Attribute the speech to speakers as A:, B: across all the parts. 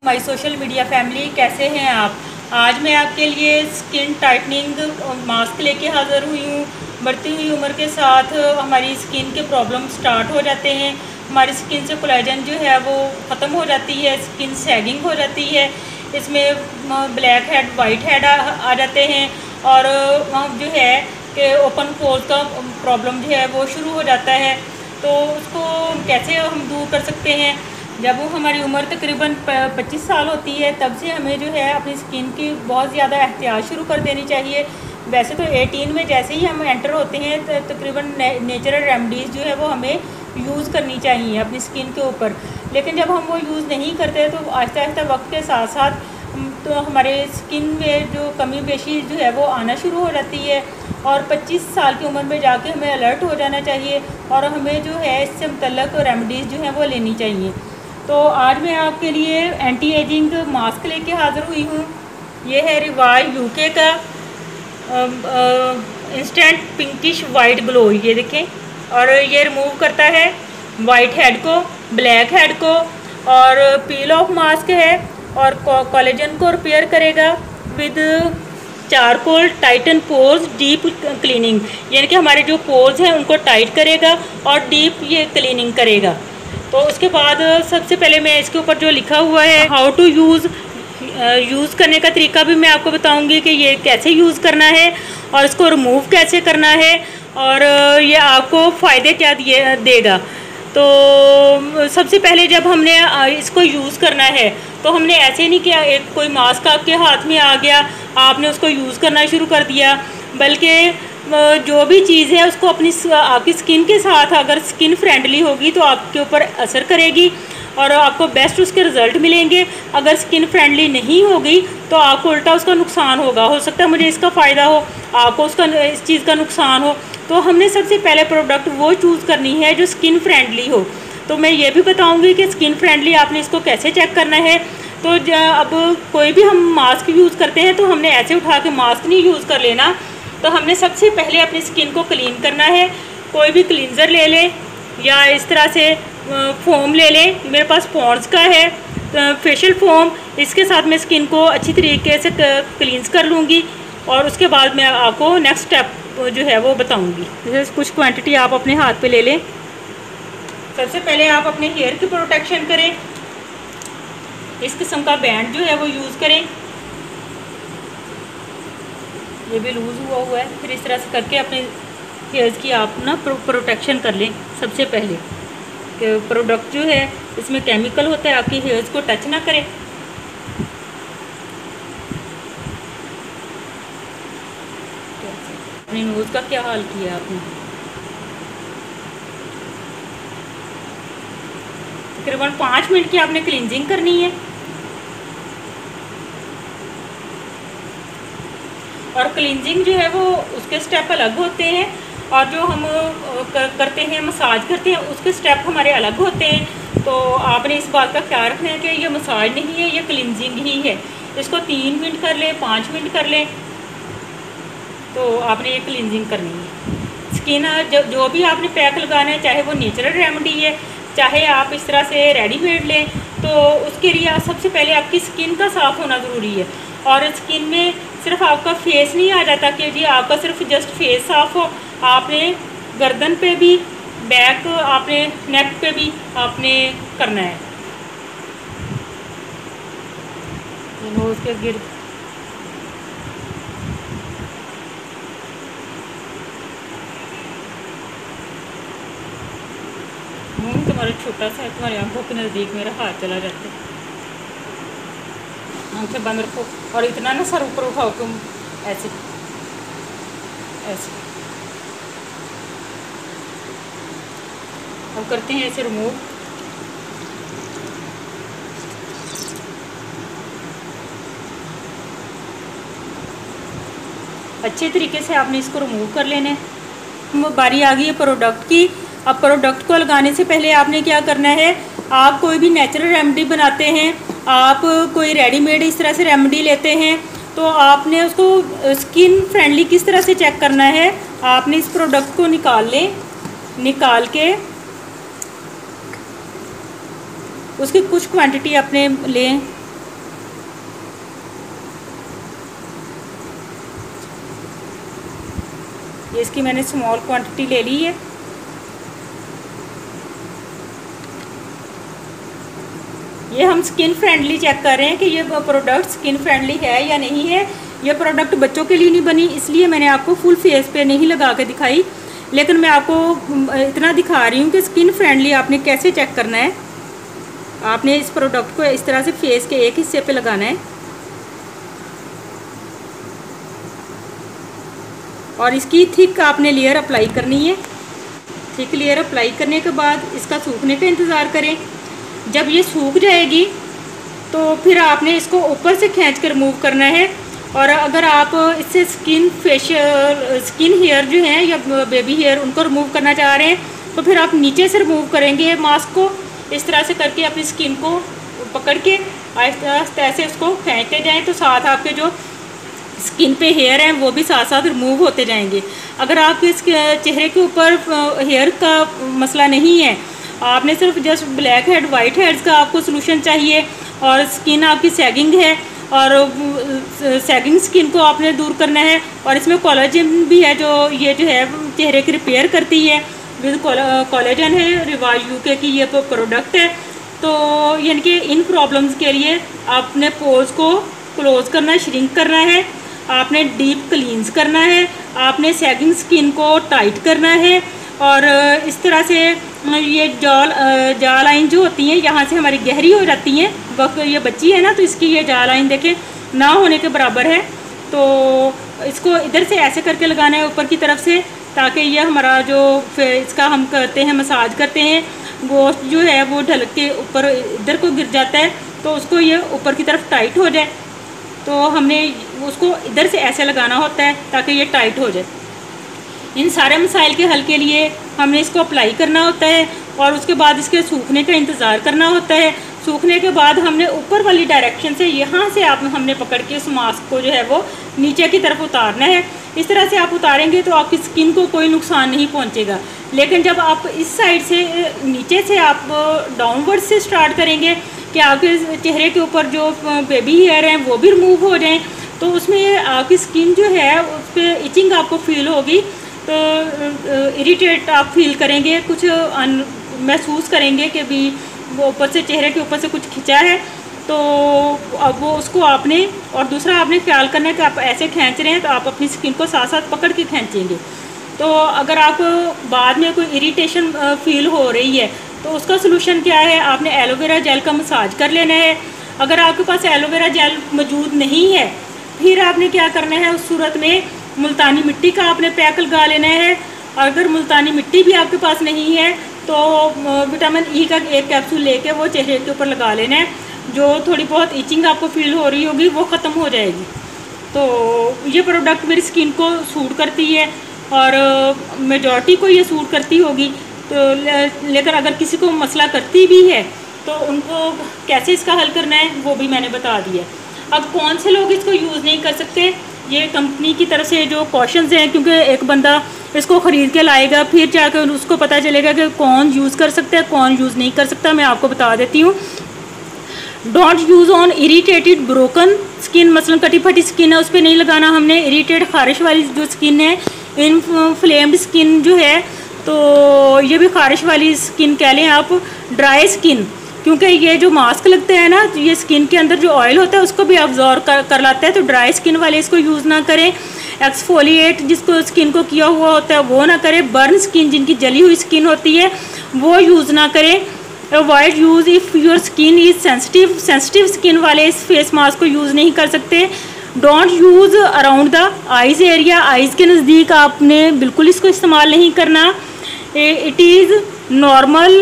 A: My social media family, कैसे हैं आप। आज मैं आपके लिए स्किन टाइटनिंग मास्क लेके हाज़िर हुई हूँ। बढ़ती हुई उम्र के साथ हमारी स्किन के प्रॉब्लम स्टार्ट हो जाते हैं। हमारी स्किन से कोलेजन जो है वो ख़त्म हो जाती है, स्किन सैगिंग हो जाती है, इसमें ब्लैक हेड वाइट हेड आ जाते हैं और जो है कि ओपन पोर्स का प्रॉब्लम जो है वो शुरू हो जाता है। तो उसको कैसे हम दूर कर सकते हैं। जब वो हमारी उम्र तकरीबन 25 साल होती है तब से हमें जो है अपनी स्किन की बहुत ज़्यादा एहतियात शुरू कर देनी चाहिए। वैसे तो 18 में जैसे ही हम एंटर होते हैं तकरीबन नेचुरल रेमडीज़ जो है वो हमें यूज़ करनी चाहिए अपनी स्किन के ऊपर। लेकिन जब हम वो यूज़ नहीं करते तो आहिस्ता आहिस्ता वक्त के साथ साथ तो हमारे स्किन में जो कमी बेशी जो है वो आना शुरू हो जाती है और 25 साल की उम्र में जाके हमें अलर्ट हो जाना चाहिए और हमें जो है इससे मुतल्लक रेमडीज़ जो हैं वो लेनी चाहिए। तो आज मैं आपके लिए एंटी एजिंग मास्क लेके हाज़िर हुई हूँ। ये है रिवाज यूके का इंस्टेंट पिंकिश वाइट ग्लो, ये देखें। और ये रिमूव करता है वाइट हेड को, ब्लैक हेड को, और पील ऑफ मास्क है और कोलेजन को रिपेयर करेगा with charcoal Titan pores deep cleaning, यानी कि हमारे जो पोर्स हैं उनको टाइट करेगा और डीप ये क्लीनिंग करेगा। तो उसके बाद सबसे पहले मैं इसके ऊपर जो लिखा हुआ है हाउ टू यूज़ करने का तरीका भी मैं आपको बताऊंगी कि ये कैसे यूज़ करना है और इसको रिमूव कैसे करना है और ये आपको फ़ायदे क्या देगा। तो सबसे पहले जब हमने इसको यूज़ करना है तो हमने ऐसे नहीं किया एक कोई मास्क आपके हाथ में आ गया आपने उसको यूज़ करना शुरू कर दिया, बल्कि जो भी चीज़ है उसको आपकी स्किन के साथ अगर स्किन फ्रेंडली होगी तो आपके ऊपर असर करेगी और आपको बेस्ट उसके रिज़ल्ट मिलेंगे। अगर स्किन फ्रेंडली नहीं होगी तो आपको उल्टा उसका नुकसान होगा। हो सकता है मुझे इसका फ़ायदा हो, आपको उसका इस चीज़ का नुकसान हो। तो हमने सबसे पहले प्रोडक्ट वो चूज़ करनी है जो स्किन फ्रेंडली हो। तो मैं ये भी बताऊंगी कि स्किन फ्रेंडली आपने इसको कैसे चेक करना है। तो अब कोई भी हम मास्क यूज़ करते हैं तो हमने ऐसे उठा के मास्क नहीं यूज़ कर लेना। तो हमने सबसे पहले अपनी स्किन को क्लीन करना है। कोई भी क्लींजर ले लें या इस तरह से फोम ले लें। मेरे पास पॉन्ड्स का है फेशियल फोम, इसके साथ मैं स्किन को अच्छी तरीके से क्लींस कर लूँगी और उसके बाद मैं आपको नेक्स्ट स्टेप जो है वो बताऊँगी। जैसे कुछ क्वांटिटी आप अपने हाथ पे ले लें। सबसे पहले आप अपने हेयर की प्रोटेक्शन करें, इस किस्म का बैंड जो है वो यूज़ करें। ये भी लूज़ हुआ है। फिर इस तरह से करके अपने हेयर्स की आप ना प्रोटेक्शन कर लें। सबसे पहले कि प्रोडक्ट जो है इसमें केमिकल होता है, आपकी हेयर्स को टच ना करें। अपनी नोज़ का क्या हाल किया आपने। तकरीबन 5 मिनट की आपने क्लींजिंग करनी है और क्लींजिंग जो है वो उसके स्टेप अलग होते हैं और जो हम करते हैं मसाज करते हैं उसके स्टेप हमारे अलग होते हैं। तो आपने इस बात का ख्याल रखना है कि ये मसाज नहीं है, ये क्लींजिंग ही है। इसको 3 मिनट कर लें, 5 मिनट कर लें, तो आपने ये क्लींजिंग करनी है। स्किन जो भी आपने पैक लगाना है, चाहे वो नेचुरल रेमेडी है चाहे आप इस तरह से रेडीमेड लें, तो उसके लिए सबसे पहले आपकी स्किन का साफ़ होना ज़रूरी है। और स्किन में सिर्फ आपका फेस नहीं आ जाता कि जी आपका सिर्फ जस्ट फेस साफ़ हो, आपने गर्दन पे भी, बैक, आपने नेक पे भी आपने करना है। नोज़ के गिर मुँह तुम्हारा छोटा सा है, तुम्हारी आंखों के नज़दीक मेरा हाथ चला जाता है। आंखें बंद रखो और इतना ना सर ऊपर उठाओ तुम, ऐसे ऐसे। अब करते हैं ऐसे रिमूव। अच्छे तरीके से आपने इसको रिमूव कर लेना है। बारी आ गई है प्रोडक्ट की। अब प्रोडक्ट को लगाने से पहले आपने क्या करना है, आप कोई भी नेचुरल रेमेडी बनाते हैं, आप कोई रेडीमेड इस तरह से रेमेडी लेते हैं, तो आपने उसको स्किन फ्रेंडली किस तरह से चेक करना है। आपने इस प्रोडक्ट को निकाल लें, निकाल के उसकी कुछ क्वांटिटी अपने लें ये इसकी मैंने स्मॉल क्वांटिटी ले ली है। ये हम स्किन फ्रेंडली चेक कर रहे हैं कि ये प्रोडक्ट स्किन फ्रेंडली है या नहीं है। ये प्रोडक्ट बच्चों के लिए नहीं बनी, इसलिए मैंने आपको फुल फेस पे नहीं लगा के दिखाई, लेकिन मैं आपको इतना दिखा रही हूँ कि स्किन फ्रेंडली आपने कैसे चेक करना है। आपने इस प्रोडक्ट को इस तरह से फेस के एक हिस्से पे लगाना है और इसकी थिक आपने लेयर अप्लाई करनी है। थिक लेयर अप्लाई करने के बाद इसका सूखने का इंतज़ार करें। जब ये सूख जाएगी तो फिर आपने इसको ऊपर से खींच कर रिमूव करना है। और अगर आप इससे स्किन हेयर जो हैं या बेबी हेयर उनको रिमूव करना चाह रहे हैं तो फिर आप नीचे से रिमूव करेंगे मास्क को। इस तरह से करके अपनी स्किन को पकड़ के आहिस्ते आहिस्ते ऐसे उसको खींचते जाएं तो साथ आपके जो स्किन पे हेयर हैं वो भी साथ साथ रिमूव होते जाएंगे। अगर आपके चेहरे के ऊपर हेयर का मसला नहीं है, आपने सिर्फ just black head white heads का आपको सोल्यूशन चाहिए और स्किन आपकी सैगिंग है और सैगिंग स्किन को आपने दूर करना है, और इसमें कोलेजन भी है जो ये जो है चेहरे की रिपेयर करती है। विद कोलेजन है, रिवाज यूके की ये प्रोडक्ट है। तो यानी कि इन प्रॉब्लम्स के लिए आपने पोर्स को क्लोज करना, श्रिंक करना है, आपने डीप क्लींस करना है, आपने सैगिंग स्किन को टाइट करना है। और इस तरह से ये जॉ लाइन जो होती हैं यहाँ से हमारी गहरी हो जाती हैं। वक्त ये बच्ची है ना तो इसकी ये जॉ लाइन देखें ना होने के बराबर है, तो इसको इधर से ऐसे करके लगाना है ऊपर की तरफ से, ताकि ये हमारा जो इसका हम करते हैं मसाज करते हैं गोश्त जो है वो ढलक के ऊपर इधर को गिर जाता है, तो उसको ये ऊपर की तरफ टाइट हो जाए। तो हमने उसको इधर से ऐसे लगाना होता है ताकि ये टाइट हो जाए। इन सारे मसाइल के हल के लिए हमने इसको अप्लाई करना होता है और उसके बाद इसके सूखने का इंतज़ार करना होता है। सूखने के बाद हमने ऊपर वाली डायरेक्शन से यहाँ से हमने पकड़ के उस मास्क को जो है वो नीचे की तरफ उतारना है। इस तरह से आप उतारेंगे तो आपकी स्किन को कोई नुकसान नहीं पहुँचेगा। लेकिन जब आप इस साइड से नीचे से आप डाउनवर्ड से स्टार्ट करेंगे कि आपके चेहरे के ऊपर जो बेबी हेयर हैं वो भी रिमूव हो जाएँ, तो उसमें आपकी स्किन जो है उस पर इचिंग आपको फील होगी, तो इरिटेट आप फील करेंगे, कुछ महसूस करेंगे कि भी वो ऊपर से चेहरे के ऊपर से कुछ खिंचा है। तो अब वो उसको आपने और दूसरा आपने ख्याल करना है कि आप ऐसे खींच रहे हैं तो आप अपनी स्किन को साथ साथ पकड़ के खींचेंगे। तो अगर आप बाद में कोई इरिटेशन फील हो रही है तो उसका सलूशन क्या है, आपने एलोवेरा जेल का मसाज कर लेना है। अगर आपके पास एलोवेरा जेल मौजूद नहीं है फिर आपने क्या करना है, उस सूरत में मुल्तानी मिट्टी का आपने पैक लगा लेना है। अगर मुल्तानी मिट्टी भी आपके पास नहीं है तो विटामिन ई का एक कैप्सूल लेके वो चेहरे के ऊपर लगा लेना है। जो थोड़ी बहुत इचिंग आपको फील हो रही होगी वो ख़त्म हो जाएगी। तो ये प्रोडक्ट मेरी स्किन को सूट करती है और मेजॉरिटी को ये सूट करती होगी। तो लेकिन अगर किसी को मसला करती भी है तो उनको कैसे इसका हल करना है वो भी मैंने बता दिया। अब कौन से लोग इसको यूज़ नहीं कर सकते, ये कंपनी की तरफ से जो कॉशंस हैं, क्योंकि एक बंदा इसको ख़रीद के लाएगा फिर जाकर उसको पता चलेगा कि कौन यूज़ कर सकता है कौन यूज़ नहीं कर सकता। मैं आपको बता देती हूँ। Don't use on irritated broken skin, मसलन कटी फटी स्किन है उस पर नहीं लगाना हमने। इरीटेट खारिश वाली जो स्किन है, इनफ्लेम्ड स्किन जो है, तो ये भी खारिश वाली स्किन कह लें आप। ड्राई स्किन, क्योंकि ये जो मास्क लगते हैं ना ये स्किन के अंदर जो ऑयल होता है उसको भी अब्जॉर्ब कर लाता है, तो ड्राई स्किन वाले इसको यूज़ ना करें। एक्सफोलिएट जिसको स्किन को किया हुआ होता है वो ना करें। बर्न स्किन जिनकी जली हुई स्किन होती है वो यूज़ ना करें। Avoid use if your skin is sensitive, sensitive skin वाले इस फेस मास्क को यूज़ नहीं कर सकते। Don't use around the eyes area, eyes के नज़दीक आपने बिल्कुल इसको इस्तेमाल नहीं करना। It is normal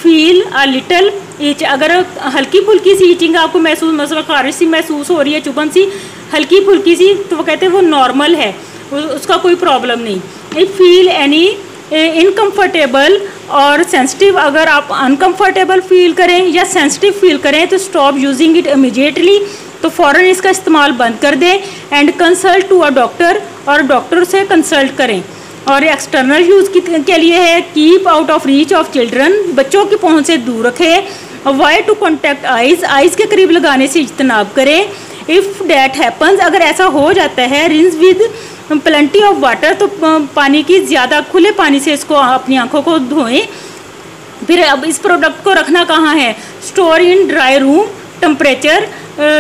A: feel a little each, अगर हल्की फुल्की सी ईचिंग आपको महसूस, मतलब खारिश सी महसूस हो रही है, चुभन सी हल्की फुल्की सी, तो वो कहते हैं वो नॉर्मल है, उसका कोई प्रॉब्लम नहीं। इफ़ फील एनी इनकम्फर्टेबल और सेंसिटिव, अगर आप अनकम्फर्टेबल फील करें या सेंसिटिव फील करें तो स्टॉप यूजिंग इट इमीडिएटली, तो फ़ौरन इसका इस्तेमाल बंद कर दें। And consult to a doctor, और डॉक्टर से कंसल्ट करें। और एक्सटर्नल यूज़ के लिए है keep out of reach of children, बच्चों की पहुंच से दूर रखें। Avoid to contact eyes, eyes के करीब लगाने से इज्तनाब करें। इफ़ डैट हैपन्स, अगर ऐसा हो जाता है, rinse with plenty of water, तो पानी की ज़्यादा खुले पानी से इसको अपनी आँखों को धोएं। फिर अब इस प्रोडक्ट को रखना कहाँ है, store in dry room temperature.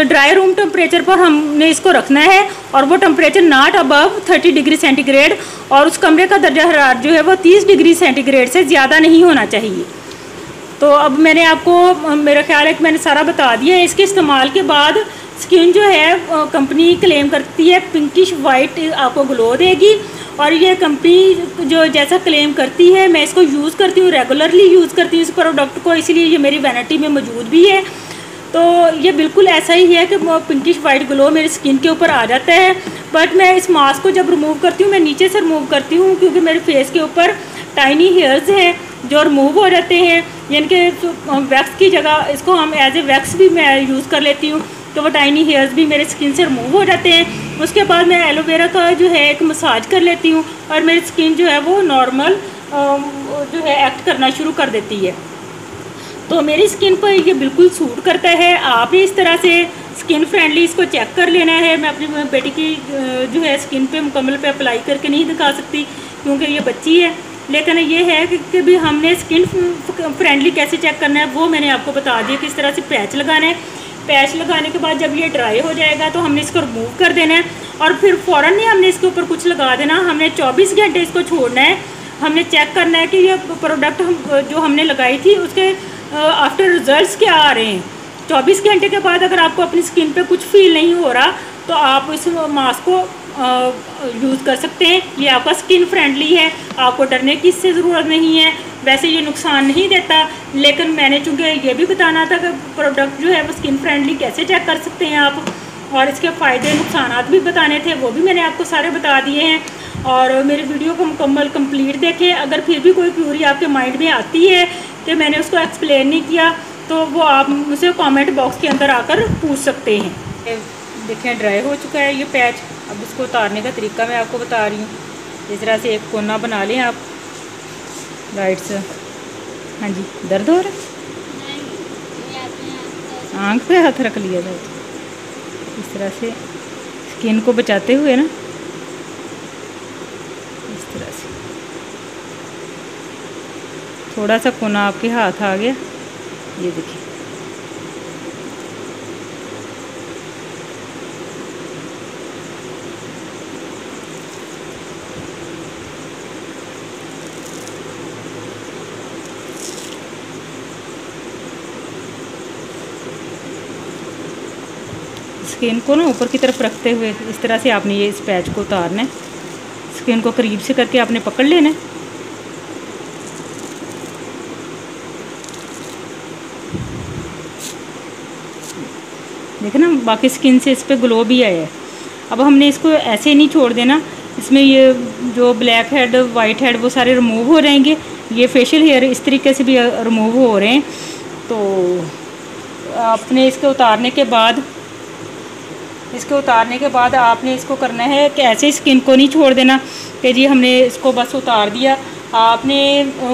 A: Dry room temperature पर हमने इसको रखना है, और वो temperature not above 30 degree centigrade, और उस कमरे का दर्जा हरारत जो है वो 30 डिग्री सेंटीग्रेड से ज़्यादा नहीं होना चाहिए। तो अब मैंने आपको, मेरा ख्याल है कि मैंने सारा बता दिया है। इसके इस्तेमाल के बाद स्किन जो है कंपनी क्लेम करती है पिंकिश वाइट आपको ग्लो देगी, और ये कंपनी जो जैसा क्लेम करती है मैं इसको यूज़ करती हूँ, रेगुलरली यूज़ करती हूँ इस प्रोडक्ट को, इसीलिए ये मेरी वैनिटी में मौजूद भी है। तो ये बिल्कुल ऐसा ही है कि पिंकिश वाइट ग्लो मेरी स्किन के ऊपर आ जाता है। बट मैं इस मास्क को जब रिमूव करती हूँ मैं नीचे से रिमूव करती हूँ, क्योंकि मेरे फेस के ऊपर टाइनी हेयर्स हैं जो रिमूव हो जाते हैं, यानी कि वैक्स की जगह इसको हम एज ए वैक्स भी मैं यूज़ कर लेती हूँ, तो वो टाइनी हेयर्स भी मेरे स्किन से रिमूव हो जाते हैं। उसके बाद मैं एलोवेरा का जो है एक मसाज कर लेती हूँ, और मेरी स्किन जो है वो नॉर्मल जो है एक्ट करना शुरू कर देती है। तो मेरी स्किन पर ये बिल्कुल सूट करता है। आप भी इस तरह से स्किन फ्रेंडली इसको चेक कर लेना है। मैं अपनी बेटी की जो है स्किन पे मुकम्मल पे अप्लाई करके नहीं दिखा सकती, क्योंकि ये बच्ची है, लेकिन ये है कि भी हमने स्किन फ्रेंडली कैसे चेक करना है वो मैंने आपको बता दिया। किस तरह से पैच लगाना है, पैच लगाने के बाद जब ये ड्राई हो जाएगा तो हमने इसको रिमूव कर देना है, और फिर फ़ौरन नहीं हमने इसके ऊपर कुछ लगा देना, हमने 24 घंटे इसको छोड़ना है। हमने चेक करना है कि ये प्रोडक्ट जो हमने लगाई थी उसके आफ्टर रिजल्ट्स क्या आ रहे हैं। 24 घंटे के बाद अगर आपको अपनी स्किन पे कुछ फील नहीं हो रहा तो आप इस मास्क को यूज़ कर सकते हैं। ये आपका स्किन फ्रेंडली है, आपको डरने की इससे ज़रूरत नहीं है। वैसे ये नुकसान नहीं देता, लेकिन मैंने चूँकि ये भी बताना था कि प्रोडक्ट जो है वो स्किन फ्रेंडली कैसे चेक कर सकते हैं आप, और इसके फ़ायदे नुकसान भी बताने थे, वो भी मैंने आपको सारे बता दिए हैं। और मेरी वीडियो को मुकम्मल कंप्लीट देखें। अगर फिर भी कोई क्यूरी आपके माइंड में आती है कि मैंने उसको एक्सप्लेन नहीं किया, तो वो आप मुझसे कमेंट बॉक्स के अंदर आकर पूछ सकते हैं। देखें ड्राई हो चुका है ये पैच। अब इसको उतारने का तरीका मैं आपको बता रही हूँ। इस तरह से एक कोना बना लें आप राइट से। हाँ जी, दर्द हो रहा है? आँख पे हाथ रख लिया था। इस तरह से स्किन को बचाते हुए ना, इस तरह से थोड़ा सा कोना आपके हाथ आ गया, ये देखिए। स्किन को ना ऊपर की तरफ रखते हुए इस तरह से आपने ये इस पैच को उतारना है। स्किन को करीब से करके आपने पकड़ लेना है। देखो ना, बाकी स्किन से इस पर ग्लो भी आया है। अब हमने इसको ऐसे नहीं छोड़ देना, इसमें ये जो ब्लैक हेड वाइट हेड वो सारे रिमूव हो जाएंगे। ये फेशियल हेयर इस तरीके से भी रिमूव हो रहे हैं। तो आपने इसके उतारने के बाद आपने इसको करना है कि ऐसे स्किन को नहीं छोड़ देना कि जी हमने इसको बस उतार दिया। आपने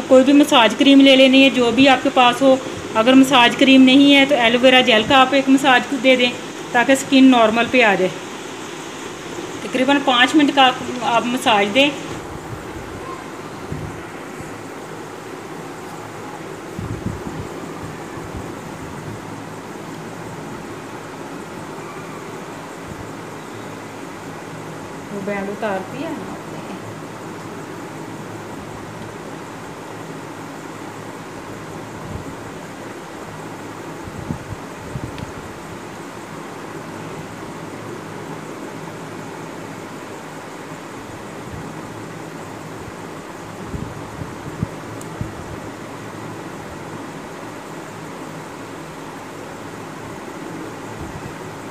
A: कोई भी मसाज क्रीम ले लेनी है जो भी आपके पास हो। अगर मसाज क्रीम नहीं है तो एलोवेरा जेल का आप एक मसाज दे दें ताकि स्किन नॉर्मल पे आ जाए। तकरीबन 5 मिनट का आप मसाज दें। वो बैंड उतारती है ना आपने।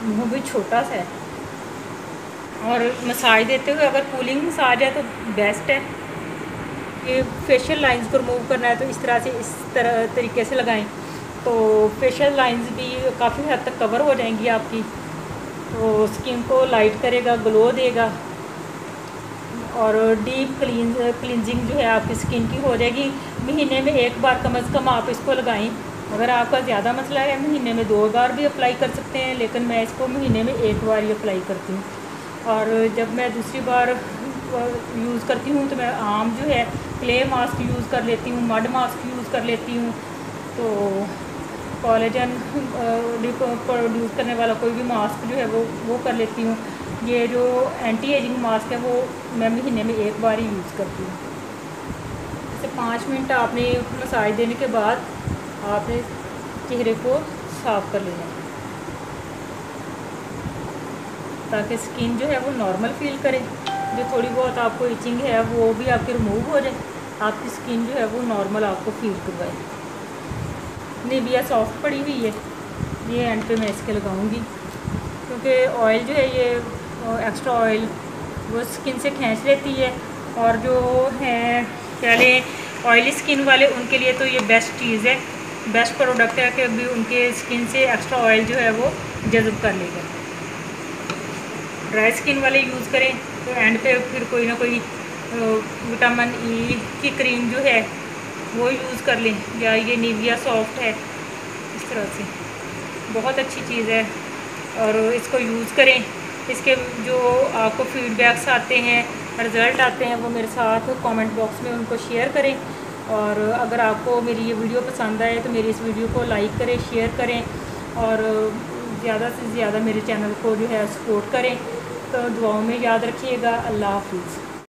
A: वो भी छोटा सा है, और मसाज देते हुए अगर कूलिंग मसाज है तो बेस्ट है। ये फेशियल लाइंस को रिमूव करना है तो इस तरह तरीके से लगाएं तो फेशियल लाइंस भी काफ़ी हद तक कवर हो जाएंगी आपकी। तो स्किन को लाइट करेगा, ग्लो देगा, और डीप क्लींजिंग जो है आपकी स्किन की हो जाएगी। महीने में 1 बार कम अज़ कम आप इसको लगाएं। अगर आपका ज़्यादा मसला है महीने में 2 बार भी अप्लाई कर सकते हैं, लेकिन मैं इसको महीने में 1 बार ही अप्लाई करती हूँ। और जब मैं दूसरी बार यूज़ करती हूँ तो मैं आम जो है क्ले मास्क यूज़ कर लेती हूँ, मड मास्क यूज़ कर लेती हूँ। तो कोलेजन प्रोड्यूस करने वाला कोई भी मास्क जो है वो कर लेती हूँ। ये जो एंटी एजिंग मास्क है वो मैं महीने में एक बार ही यूज़ करती हूँ। जैसे 5 मिनट आपने मसाज देने के बाद आपने चेहरे को साफ़ कर लेना है ताकि स्किन जो है वो नॉर्मल फील करे। जो थोड़ी बहुत आपको इचिंग है वो भी आपकी रिमूव हो जाए, आपकी स्किन जो है वो नॉर्मल आपको फील करवाए। निविया सॉफ्ट पड़ी हुई है, ये एंड पे मैं इसके लगाऊंगी क्योंकि ऑयल जो है ये एक्स्ट्रा ऑयल वो स्किन से खींच लेती है। और जो है कह लें ऑयली स्किन वाले उनके लिए तो ये बेस्ट चीज़ है, बेस्ट प्रोडक्ट है कि अभी उनके स्किन से एक्स्ट्रा ऑयल जो है वो जज़ब कर लेगा। ड्राई स्किन वाले यूज़ करें तो एंड पे फिर कोई ना कोई विटामिन ई की क्रीम जो है वो यूज़ कर लें, या ये निविया सॉफ्ट है, इस तरह से बहुत अच्छी चीज़ है और इसको यूज़ करें। इसके जो आपको फीडबैक्स आते हैं, रिज़ल्ट आते हैं, वो मेरे साथ कमेंट बॉक्स में उनको शेयर करें। और अगर आपको मेरी ये वीडियो पसंद आए तो मेरी इस वीडियो को लाइक करें, शेयर करें और ज़्यादा से ज़्यादा मेरे चैनल को जो है सपोर्ट करें। तो दुआओं में याद रखिएगा। अल्लाह हाफिज़।